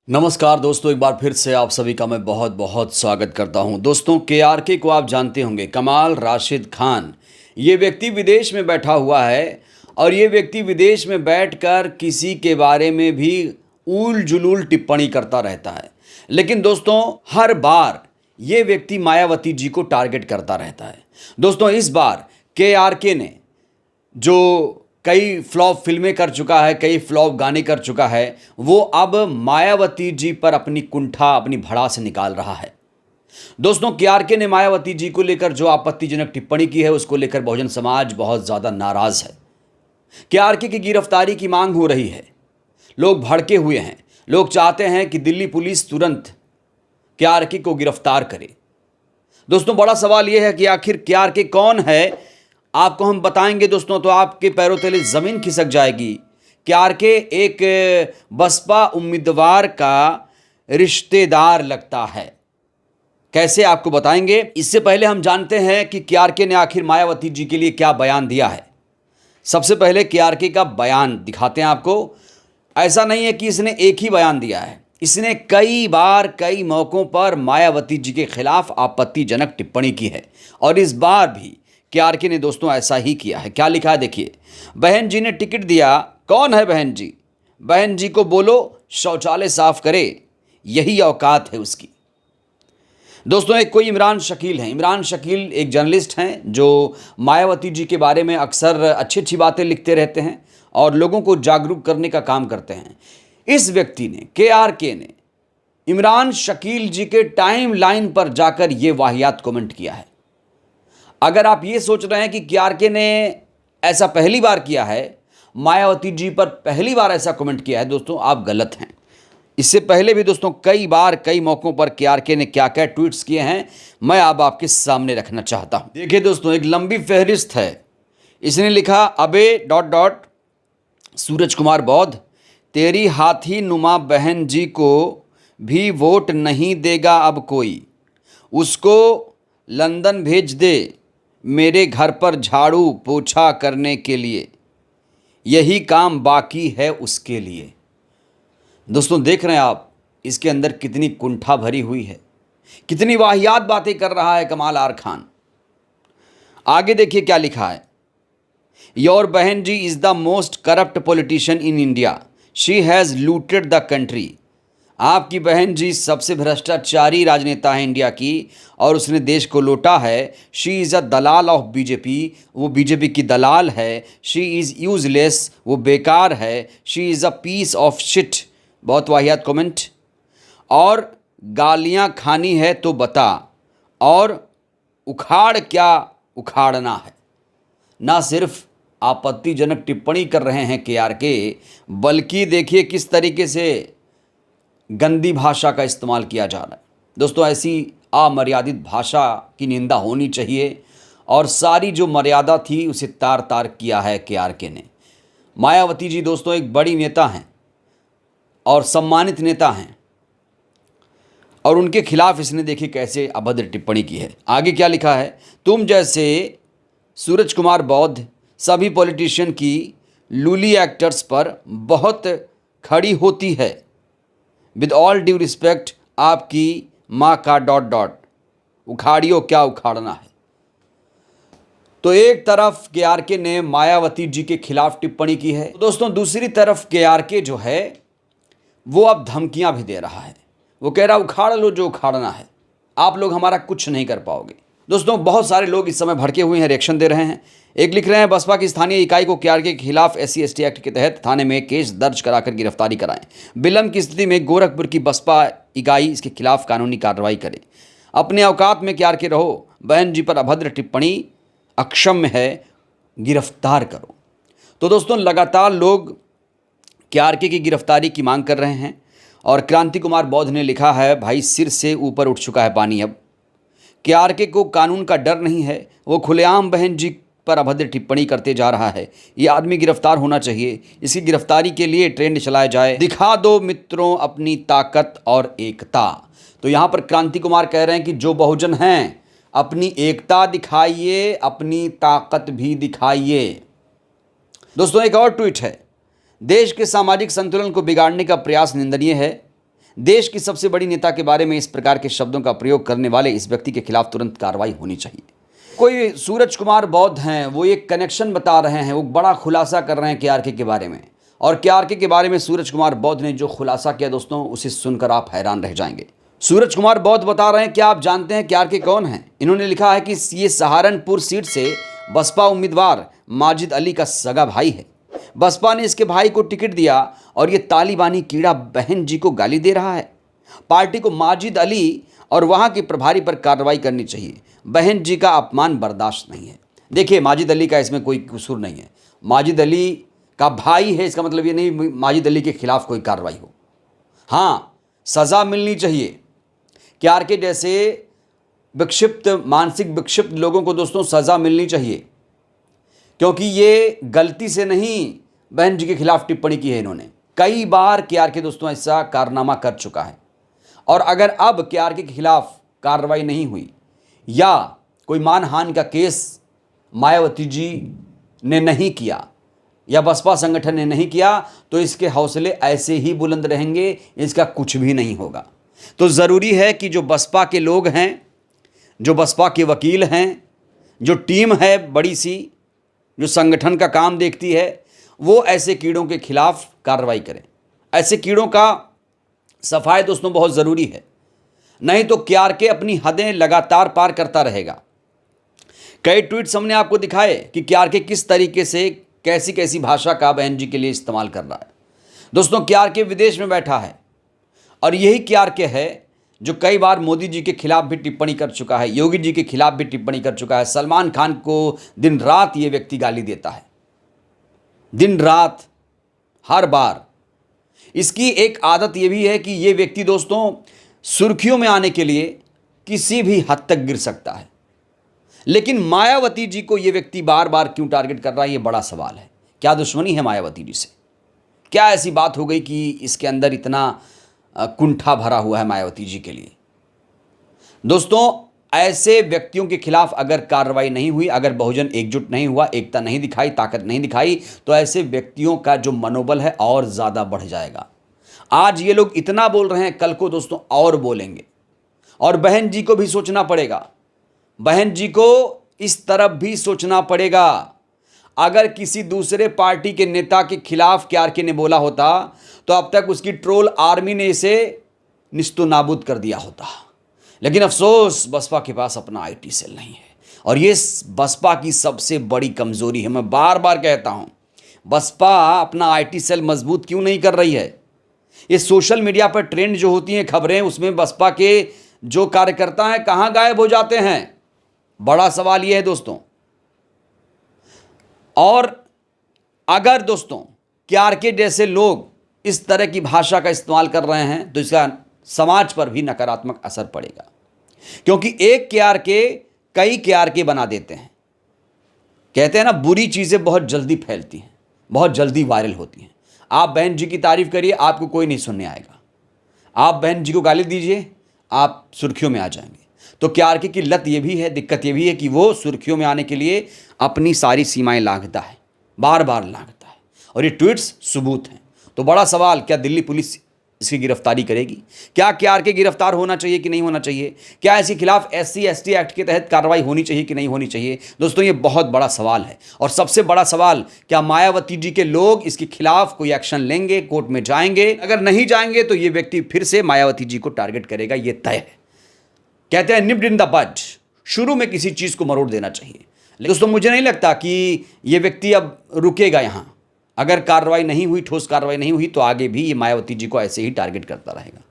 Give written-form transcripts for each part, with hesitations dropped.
नमस्कार दोस्तों, एक बार फिर से आप सभी का मैं बहुत बहुत स्वागत करता हूं। दोस्तों, केआरके को आप जानते होंगे, कमाल राशिद खान। ये व्यक्ति विदेश में बैठा हुआ है और ये व्यक्ति विदेश में बैठकर किसी के बारे में भी ऊल जुलूल टिप्पणी करता रहता है। लेकिन दोस्तों, हर बार ये व्यक्ति मायावती जी को टारगेट करता रहता है। दोस्तों, इस बार केआरके ने जो कई फ्लॉप फिल्में कर चुका है, कई फ्लॉप गाने कर चुका है, वो अब मायावती जी पर अपनी कुंठा, अपनी भड़ास निकाल रहा है। दोस्तों, केआरके ने मायावती जी को लेकर जो आपत्तिजनक टिप्पणी की है, उसको लेकर बहुजन समाज बहुत ज़्यादा नाराज़ है। केआरके की गिरफ्तारी की मांग हो रही है, लोग भड़के हुए हैं। लोग चाहते हैं कि दिल्ली पुलिस तुरंत केआरके को गिरफ्तार करे। दोस्तों, बड़ा सवाल यह है कि आखिर केआरके कौन है। आपको हम बताएंगे दोस्तों, तो आपके पैरों तले ज़मीन खिसक जाएगी। केआरके एक बसपा उम्मीदवार का रिश्तेदार लगता है। कैसे, आपको बताएंगे। इससे पहले हम जानते हैं कि केआरके ने आखिर मायावती जी के लिए क्या बयान दिया है। सबसे पहले केआरके का बयान दिखाते हैं आपको। ऐसा नहीं है कि इसने एक ही बयान दिया है, इसने कई बार कई मौक़ों पर मायावती जी के खिलाफ आपत्तिजनक टिप्पणी की है और इस बार भी केआरके ने दोस्तों ऐसा ही किया है। क्या लिखा है देखिए। बहन जी ने टिकट दिया। कौन है बहन जी? बहन जी को बोलो शौचालय साफ करे, यही औकात है उसकी। दोस्तों, एक कोई इमरान शकील हैं। इमरान शकील एक जर्नलिस्ट हैं जो मायावती जी के बारे में अक्सर अच्छी अच्छी बातें लिखते रहते हैं और लोगों को जागरूक करने का काम करते हैं। इस व्यक्ति ने, केआरके ने, इमरान शकील जी के टाइम लाइन पर जाकर ये वाहियात कमेंट किया है। अगर आप ये सोच रहे हैं कि केआरके ने ऐसा पहली बार किया है, मायावती जी पर पहली बार ऐसा कमेंट किया है, दोस्तों आप गलत हैं। इससे पहले भी दोस्तों कई बार कई मौक़ों पर केआरके ने क्या क्या ट्वीट्स किए हैं, मैं अब आपके सामने रखना चाहता हूं। देखिए दोस्तों, एक लंबी फहरिस्त है। इसने लिखा, अबे ... सूरज कुमार बौद्ध, तेरी हाथी नुमा बहन जी को भी वोट नहीं देगा अब कोई, उसको लंदन भेज दे मेरे घर पर झाड़ू पोछा करने के लिए, यही काम बाकी है उसके लिए। दोस्तों, देख रहे हैं आप इसके अंदर कितनी कुंठा भरी हुई है, कितनी वाहियात बातें कर रहा है कमाल आर खान। आगे देखिए क्या लिखा है। योर बहन ji is the most corrupt politician in India, she has looted the country. आपकी बहन जी सबसे भ्रष्टाचारी राजनेता है इंडिया की और उसने देश को लूटा है। She is a dalal of BJP, वो बीजेपी की दलाल है। शी इज़ यूजलेस, वो बेकार है। She is a piece of shit. बहुत वाहियात कमेंट। और गालियाँ खानी है तो बता, और उखाड़ क्या उखाड़ना है। ना सिर्फ आपत्तिजनक टिप्पणी कर रहे हैं केआरके, बल्कि देखिए किस तरीके से गंदी भाषा का इस्तेमाल किया जा रहा है। दोस्तों, ऐसी अमर्यादित भाषा की निंदा होनी चाहिए और सारी जो मर्यादा थी उसे तार तार किया है केआरके ने। मायावती जी दोस्तों एक बड़ी नेता हैं और सम्मानित नेता हैं और उनके खिलाफ इसने देखिए कैसे अभद्र टिप्पणी की है। आगे क्या लिखा है। तुम जैसे सूरज कुमार बौद्ध सभी पॉलिटिशियन की लूली एक्टर्स पर बहुत खड़ी होती है। विद ऑल ड्यू रिस्पेक्ट, आपकी माँ का ... उखाड़ियो क्या उखाड़ना है। तो एक तरफ केआरके ने मायावती जी के खिलाफ टिप्पणी की है, तो दोस्तों दूसरी तरफ केआरके जो है वो अब धमकियां भी दे रहा है। वो कह रहा उखाड़ लो जो उखाड़ना है, आप लोग हमारा कुछ नहीं कर पाओगे। दोस्तों, बहुत सारे लोग इस समय भड़के हुए हैं, रिएक्शन दे रहे हैं। एक लिख रहे हैं, बसपा की स्थानीय इकाई को केआरके के खिलाफ SC/ST एक्ट के तहत थाने में केस दर्ज कराकर गिरफ्तारी कराएं। विलंब की स्थिति में गोरखपुर की बसपा इकाई इसके खिलाफ कानूनी कार्रवाई करे। अपने औकात में केआरके रहो, बहन जी पर अभद्र टिप्पणी अक्षम्य है, गिरफ्तार करो। तो दोस्तों, लगातार लोग केआरके की गिरफ्तारी की मांग कर रहे हैं और क्रांति कुमार बौद्ध ने लिखा है, भाई सिर से ऊपर उठ चुका है पानी। अब केआरके को कानून का डर नहीं है, वो खुलेआम बहन जी पर अभद्र टिप्पणी करते जा रहा है। ये आदमी गिरफ्तार होना चाहिए। इसकी गिरफ्तारी के लिए ट्रेंड चलाया जाए। दिखा दो मित्रों अपनी ताकत और एकता। तो यहाँ पर क्रांति कुमार कह रहे हैं कि जो बहुजन हैं अपनी एकता दिखाइए, अपनी ताकत भी दिखाइए। दोस्तों, एक और ट्वीट है। देश के सामाजिक संतुलन को बिगाड़ने का प्रयास निंदनीय है। देश की सबसे बड़ी नेता के बारे में इस प्रकार के शब्दों का प्रयोग करने वाले इस व्यक्ति के खिलाफ तुरंत कार्रवाई होनी चाहिए। कोई सूरज कुमार बौद्ध हैं, वो एक कनेक्शन बता रहे हैं, वो बड़ा खुलासा कर रहे हैं केआरके के बारे में। और केआरके के बारे में सूरज कुमार बौद्ध ने जो खुलासा किया दोस्तों, उसे सुनकर आप हैरान रह जाएंगे। सूरज कुमार बौद्ध बता रहे हैं, क्या आप जानते हैं केआरके कौन है? इन्होंने लिखा है कि ये सहारनपुर सीट से बसपा उम्मीदवार माजिद अली का सगा भाई है। बसपा ने इसके भाई को टिकट दिया और ये तालिबानी कीड़ा बहन जी को गाली दे रहा है। पार्टी को माजिद अली और वहाँ के प्रभारी पर कार्रवाई करनी चाहिए। बहन जी का अपमान बर्दाश्त नहीं है। देखिए, माजिद अली का इसमें कोई कसूर नहीं है। माजिद अली का भाई है, इसका मतलब ये नहीं माजिद अली के खिलाफ कोई कार्रवाई हो। हाँ, सज़ा मिलनी चाहिए। केआरके जैसे विक्षिप्त, मानसिक विक्षिप्त लोगों को दोस्तों सज़ा मिलनी चाहिए, क्योंकि ये गलती से नहीं बहन जी के खिलाफ टिप्पणी की है। इन्होंने कई बार केआरके दोस्तों ऐसा कारनामा कर चुका है। और अगर अब केआरके के खिलाफ कार्रवाई नहीं हुई या कोई मानहानि का केस मायावती जी ने नहीं किया या बसपा संगठन ने नहीं किया, तो इसके हौसले ऐसे ही बुलंद रहेंगे, इसका कुछ भी नहीं होगा। तो ज़रूरी है कि जो बसपा के लोग हैं, जो बसपा के वकील हैं, जो टीम है बड़ी सी, जो संगठन का काम देखती है, वो ऐसे कीड़ों के खिलाफ कार्रवाई करें। ऐसे कीड़ों का सफाई दोस्तों बहुत ज़रूरी है, नहीं तो केआरके अपनी हदें लगातार पार करता रहेगा। कई ट्वीट्स हमने आपको दिखाए कि केआरके किस तरीके से कैसी कैसी भाषा का बहन जी के लिए इस्तेमाल कर रहा है। दोस्तों, केआरके विदेश में बैठा है और यही केआरके है जो कई बार मोदी जी के खिलाफ भी टिप्पणी कर चुका है, योगी जी के खिलाफ भी टिप्पणी कर चुका है। सलमान खान को दिन रात ये व्यक्ति गाली देता है, दिन रात, हर बार। इसकी एक आदत ये भी है कि ये व्यक्ति दोस्तों सुर्खियों में आने के लिए किसी भी हद तक गिर सकता है। लेकिन मायावती जी को ये व्यक्ति बार बार क्यों टारगेट कर रहा है, ये बड़ा सवाल है। क्या दुश्मनी है मायावती जी से? क्या ऐसी बात हो गई कि इसके अंदर इतना कुंठा भरा हुआ है मायावती जी के लिए? दोस्तों, ऐसे व्यक्तियों के खिलाफ अगर कार्रवाई नहीं हुई, अगर बहुजन एकजुट नहीं हुआ, एकता नहीं दिखाई, ताकत नहीं दिखाई, तो ऐसे व्यक्तियों का जो मनोबल है और ज़्यादा बढ़ जाएगा। आज ये लोग इतना बोल रहे हैं, कल को दोस्तों और बोलेंगे। और बहन जी को भी सोचना पड़ेगा, बहन जी को इस तरफ भी सोचना पड़ेगा। अगर किसी दूसरे पार्टी के नेता के खिलाफ केआरके ने बोला होता तो अब तक उसकी ट्रोल आर्मी ने इसे निस्तो नाबूद कर दिया होता। लेकिन अफसोस, बसपा के पास अपना आईटी सेल नहीं है, और ये बसपा की सबसे बड़ी कमजोरी है। मैं बार बार कहता हूं, बसपा अपना आईटी सेल मजबूत क्यों नहीं कर रही है? ये सोशल मीडिया पर ट्रेंड जो होती हैं खबरें, उसमें बसपा के जो कार्यकर्ता हैं कहां गायब हो जाते हैं? बड़ा सवाल यह है दोस्तों। और अगर दोस्तों केआरके जैसे लोग इस तरह की भाषा का इस्तेमाल कर रहे हैं तो इसका समाज पर भी नकारात्मक असर पड़ेगा, क्योंकि एक केआरके कई केआरके बना देते हैं। कहते हैं ना, बुरी चीज़ें बहुत जल्दी फैलती हैं, बहुत जल्दी वायरल होती हैं। आप बहन जी की तारीफ करिए, आपको कोई नहीं सुनने आएगा। आप बहन जी को गाली दीजिए, आप सुर्खियों में आ जाएंगे। तो केआरके की लत ये भी है, दिक्कत ये भी है कि वो सुर्खियों में आने के लिए अपनी सारी सीमाएं लांघता है, बार बार लांघता है, और ये ट्वीट्स सबूत हैं। तो बड़ा सवाल, क्या दिल्ली पुलिस इसकी गिरफ्तारी करेगी? क्या केआरके गिरफ्तार होना चाहिए कि नहीं होना चाहिए? क्या इसके खिलाफ SC/ST एक्ट के तहत कार्रवाई होनी चाहिए कि नहीं होनी चाहिए? दोस्तों, ये बहुत बड़ा सवाल है। और सबसे बड़ा सवाल, क्या मायावती जी के लोग इसके खिलाफ कोई एक्शन लेंगे, कोर्ट में जाएंगे? अगर नहीं जाएंगे तो ये व्यक्ति फिर से मायावती जी को टारगेट करेगा, ये तय है। कहते हैं निप्ड इन द बड, शुरू में किसी चीज़ को मरोड़ देना चाहिए। दोस्तों, मुझे नहीं लगता कि ये व्यक्ति अब रुकेगा यहाँ। अगर कार्रवाई नहीं हुई, ठोस कार्रवाई नहीं हुई, तो आगे भी ये मायावती जी को ऐसे ही टारगेट करता रहेगा।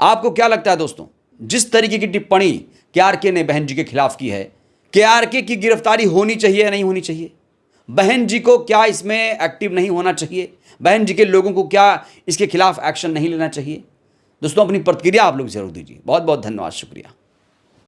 आपको क्या लगता है दोस्तों, जिस तरीके की टिप्पणी केआरके ने बहन जी के खिलाफ की है, केआरके की गिरफ्तारी होनी चाहिए या नहीं होनी चाहिए? बहन जी को क्या इसमें एक्टिव नहीं होना चाहिए? बहन जी के लोगों को क्या इसके खिलाफ एक्शन नहीं लेना चाहिए? दोस्तों, अपनी प्रतिक्रिया आप लोग जरूर दीजिए। बहुत बहुत धन्यवाद, शुक्रिया।